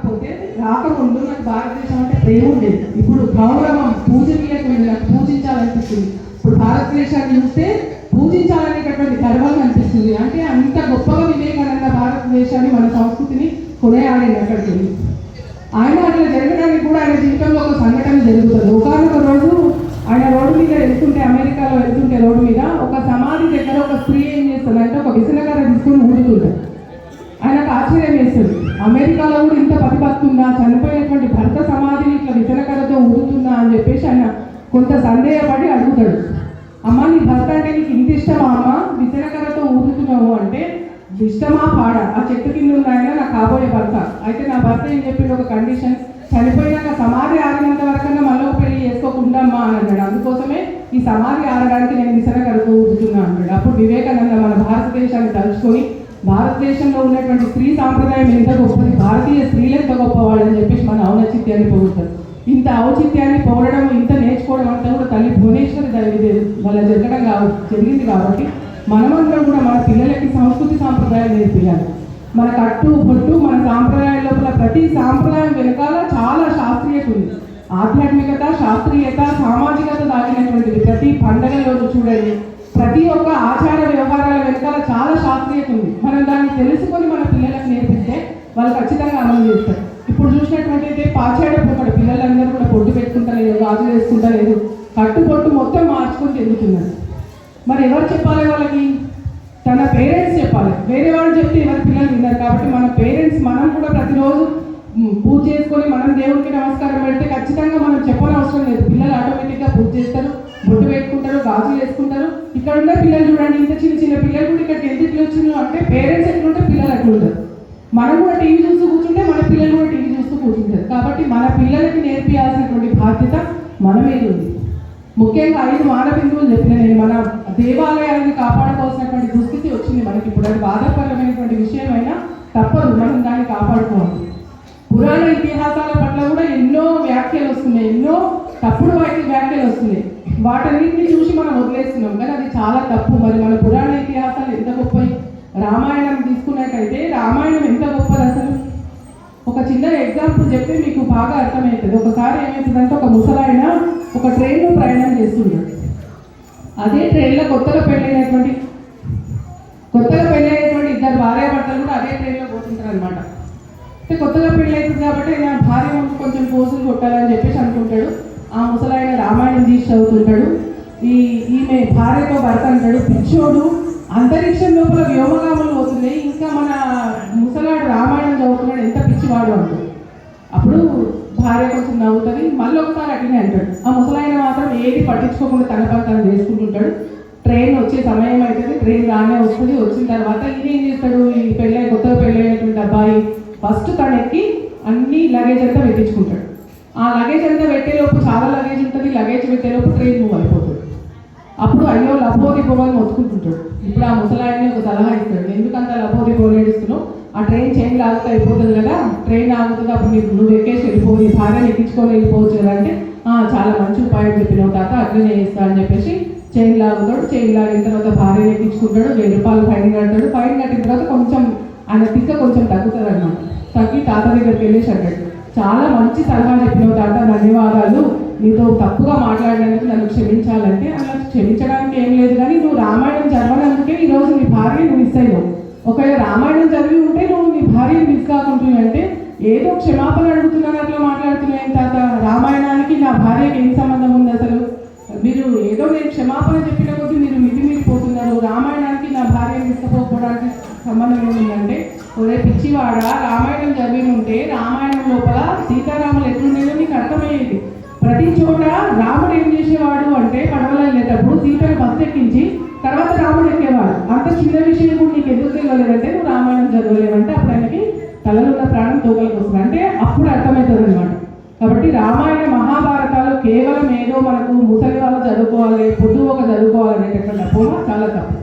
కాకపోతే రాకముందు నాకు భారతదేశం అంటే ప్రేమ ఉండేది. ఇప్పుడు గౌరవం, పూజనీయకుంది, నాకు పూజించాలనిపిస్తుంది. ఇప్పుడు భారతదేశాన్ని చూస్తే పూజించాలనేటటువంటి గర్వం అనిపిస్తుంది. అంటే అంత గొప్పగా వివేకానంద భారతదేశాన్ని, మన సంస్కృతిని కొనేయాలని అక్కడికి వెళ్ళి ఆయన అట్లా జరగడానికి కూడా ఆయన జీవితంలో ఒక సంఘటన జరుగుతుంది. ఒకనొక రోజు ఆయన రోడ్డు మీద వెళ్తుంటే, అమెరికాలో వెళ్తుంటే రోడ్డు మీద ఒక సమాధి దగ్గర ఒక స్త్రీ ఏం చేస్తుందంటే ఒక విసనకర్ర తీసుకుని ఊరుతుంటారు. ఆయనకు ఆశ్చర్యం వేస్తుంది, అమెరికాలో కూడా ఇంత ప్రతిపత్తుందా, చనిపోయినటువంటి భర్త సమాధిని ఇట్లా విసనకర్రతో ఊరుతుందా అని చెప్పేసి ఆయన కొంత సందేహపడి అడుగుతాడు. అమ్మ, నీ భర్త అంటే నీకు ఇంత ఇష్టమా అమ్మ, విసనకర్రతో ఊరుతున్నావు అంటే ఇష్టమా పాడ, ఆ చెట్టు కింద ఉన్న ఆయన నా కాబోయే భర్త. అయితే నా భర్త ఏం చెప్పిండు, ఒక కండిషన్, చనిపోయినాక సమాధి ఆరినంత వరకన్నా మళ్ళీ పెళ్లి చేసుకోకుండా అమ్మా అని అన్నాడు. అందుకోసమే ఈ సమాధి ఆరడానికి నేను విసనకర్రతో ఊరుతున్నా అన్నాడు. అప్పుడు వివేకానంద మన భారతదేశాన్ని తలుచుకొని భారతదేశంలో ఉన్నటువంటి స్త్రీ సాంప్రదాయం ఎంత గొప్పది, భారతీయ స్త్రీలు ఎంత గొప్పవాళ్ళు అని చెప్పేసి మన ఔన్నత్యాన్ని పొగుడుతారు. ఇంత ఔచిత్యాన్ని పొగడడం, ఇంత నేర్చుకోవడం అంతా కూడా తల్లి భువనేశ్వరి వల్ల జరిగింది కాబట్టి మనమందరం కూడా మన పిల్లలకి సంస్కృతి సాంప్రదాయాలు నేర్పించాలి. మన కట్టు బొట్టు, మన సాంప్రదాయం లోపల ప్రతి సాంప్రదాయం వెనకాల చాలా శాస్త్రీయత ఉంది. ఆధ్యాత్మికత, శాస్త్రీయత, సామాజికత దాగినటువంటిది. ప్రతి పండగలోనూ చూడండి, ప్రతి ఒక్క ఆచార వ్యవహారాల వెనకాల చాలా శాస్త్రీయత ఉంది. మనం దాన్ని తెలుసుకొని మన పిల్లలకు నేర్పిస్తే వాళ్ళు ఖచ్చితంగా అమలు చేస్తారు. ఇప్పుడు చూసినటువంటిది పాచాడపోతాడు, పిల్లలందరూ కూడా పొట్టు పెట్టుకుంటలేదు, గాజులు వేసుకుంటలేదు, కట్టుబొట్టు మొత్తం మార్చుకొని చెందుతున్నారు. మరి ఎవరు చెప్పాలి వాళ్ళకి? తన పేరెంట్స్ చెప్పాలి. వేరే వాళ్ళు చెప్తే ఎవరి పిల్లలు విన్నారు. కాబట్టి మన పేరెంట్స్, మనం కూడా ప్రతిరోజు పూజ చేసుకొని మనం దేవుడికి నమస్కారం పెడితే ఖచ్చితంగా మనం చెప్పనవసరం లేదు. పిల్లలు ఆటోమేటిక్గా పూజ చేస్తారు, బొట్టు పెట్టుకుంటారు, గాజులు వేసుకుంటారు. ఇక్కడ ఉన్న పిల్లలు చూడండి, ఇంత చిన్న చిన్న పిల్లలు కూడా ఇక్కడికి ఎందుకు వచ్చిండ్రు అంటే పేరెంట్స్ ఎట్లుంటే పిల్లలు అట్లుంటారు. మనం కూడా టీవీ చూస్తూ కూర్చుంటే మన పిల్లలు కూడా టీవీ చూస్తూ కూర్చుంటారు. కాబట్టి మన పిల్లలకి నేర్పించాల్సినటువంటి బాధ్యత మన మీద ఉంది. ముఖ్యంగా 5 మానబిందువులు చెప్పిన నేను, మన దేవాలయాలను కాపాడుకోవాల్సినటువంటి దుస్థితి వచ్చింది మనకి ఇప్పుడు. అది బాధాకరమైనటువంటి విషయం అయినా తప్పదు, మనం దాన్ని కాపాడుకోవాలి. పురాణ ఇతిహాసాల పట్ల కూడా ఎన్నో వ్యాఖ్యలు వస్తున్నాయి, ఎన్నో తప్పుడు వ్యాఖ్యలు వస్తున్నాయి. వాటన్నింటినీ చూసి మనం వదిలేస్తున్నాం, కానీ అది చాలా తప్పు. మరి మన పురాణ ఇతిహాసాలు ఎంత గొప్పవి. రామాయణం తీసుకున్నట్టయితే రామాయణం ఎంత గొప్పది అసలు. ఒక చిన్న ఎగ్జాంపుల్ చెప్తే మీకు బాగా అర్థమవుతుంది. ఒకసారి ఏమవుతుందంటే, ఒక ముసలాయన ఒక ట్రైన్లో ప్రయాణం చేస్తున్నాడు. అదే ట్రైన్లో కొత్తగా పెళ్ళైనటువంటి 2 భార్యాభర్తలు కూడా అదే ట్రైన్లో పోతుంటారు అనమాట. అంటే కొత్తగా పెళ్ళైతుంది కాబట్టి నా భార్య కొంచెం పోసులు కొట్టాలని చెప్పేసి అనుకుంటాడు. ఆ ముసలాయన రామాయణం తీసి చదువుతుంటాడు. ఈమె భార్యతో భర్త అంటాడు, పిచ్చోడు, అంతరిక్షం లోపల వ్యోమగాములు పోతున్నాయి, ఇంకా మన ముసలాడు రామాయణం చదువుతున్నాడు, ఎంత పిచ్చివాడు అంటాడు. అప్పుడు భార్య కొంచెం నవ్వుతుంది. మళ్ళీ ఒకసారి అట్లనే అంటాడు. ఆ ముసలాయన మాత్రం ఏది పట్టించుకోకుండా తన పని తను చేసుకుంటుంటాడు. ట్రైన్ వచ్చే సమయం అవుతుంది, ట్రైన్ రానే వస్తుంది. వచ్చిన తర్వాత ఇది ఏం చేస్తాడు, ఈ కొత్తగా పెళ్ళైనటువంటి అబ్బాయి ఫస్ట్ తనకి అన్ని లగేజ్ అంతా పెట్టించుకుంటాడు. ఆ లగేజ్ అంతా పెట్టేలోపు చాలా లగేజ్ ఉంటుంది, లగేజ్ పెట్టేలోపు ట్రైన్ మూవ్ అయిపోతుంది. అప్పుడు అయ్యో లపోది పోవాలి మొత్తుకుంటుంటాడు. ఇప్పుడు ఆ ముసలాయన్ని ఒక సలహా ఇస్తాడు, ఎందుకంత లపోది పోలేడుస్తున్నావు, ఆ ట్రైన్ చైన్ లాగితే అయిపోతుంది కదా, ట్రైన్ ఆగుతుంది, అప్పుడు నువ్వు ఎక్కేసి వెళ్ళిపోయి భార్యను ఎక్కించుకొని వెళ్ళిపోవచ్చు కదా అంటే, చాలా మంచి ఉపాయం చెప్పినావు తాత, అట్లనే చేస్తా అని చెప్పేసి చైన్ లాగుతాడు. చైన్ లాగిన తర్వాత భార్యను ఎక్కించుకుంటాడు, 1000 రూపాయలు ఫైన్ కడతాడు. ఫైన్ కట్టిన తర్వాత కొంచెం ఆయన తిక్క కొంచెం తగ్గుతుంది అన్నమాట. తగ్గి తాత దగ్గరికి వెళ్ళేసి అంటాడు, చాలా మంచి సలహా చెప్పినావు తాత, ధన్యవాదాలు, నీతో తప్పుగా మాట్లాడినందుకు నన్ను క్షమించాలంటే, అలా క్షమించడానికి ఏం లేదు, కానీ నువ్వు రామాయణం చదవనందుకే ఈరోజు నీ భార్యను మిస్ అయినావు. ఒకవేళ రామాయణం చదివి ఉంటే నువ్వు నీ భార్యను మిస్ కాకుంటున్నావు అంటే, ఏదో క్షమాపణ అడుగుతున్నాను అట్లా మాట్లాడుతున్నాను తాత, రామాయణానికి నా భార్యకి ఏం సంబంధం ఉంది అసలు, మీరు ఏదో నేను క్షమాపణ చెప్పిన కొద్దీ మీరు మితిమీరిపోతున్నారు, రామాయణానికి నా భార్యను తీసుకుపోవడానికి సంబంధం ఏముందంటే, ఒరే పిచ్చివాడ, రామాయణం చదివి ఉంటే రామాయణం లోపల సీతారాములు ఎట్లుండేదో నీకు అర్థమయ్యేది. ప్రతి చోట రాముడు ఏం చేసేవాడు అంటే, పడవలో వెళ్ళేటప్పుడు సీతను బస్సు ఎక్కించి తర్వాత రాముడు ఎక్కేవాడు. అంత చిన్న విషయం కూడా నీకు ఎందుకు తెలియలేదంటే నువ్వు రామాయణం చదవలేవంటే అప్పుడు ఆయనకి తలలో ఉన్న ప్రాణం తోకలకు వస్తుంది, అంటే అప్పుడు అర్థమవుతుంది అనమాట. కాబట్టి రామాయణ మహాభారతాలు కేవలం ఏదో మనకు ముసలి వాళ్ళు చదువుకోవాలి, పొద్దుపోక చదువుకోవాలి అనేటటువంటి అపోహ చాలా తప్పు.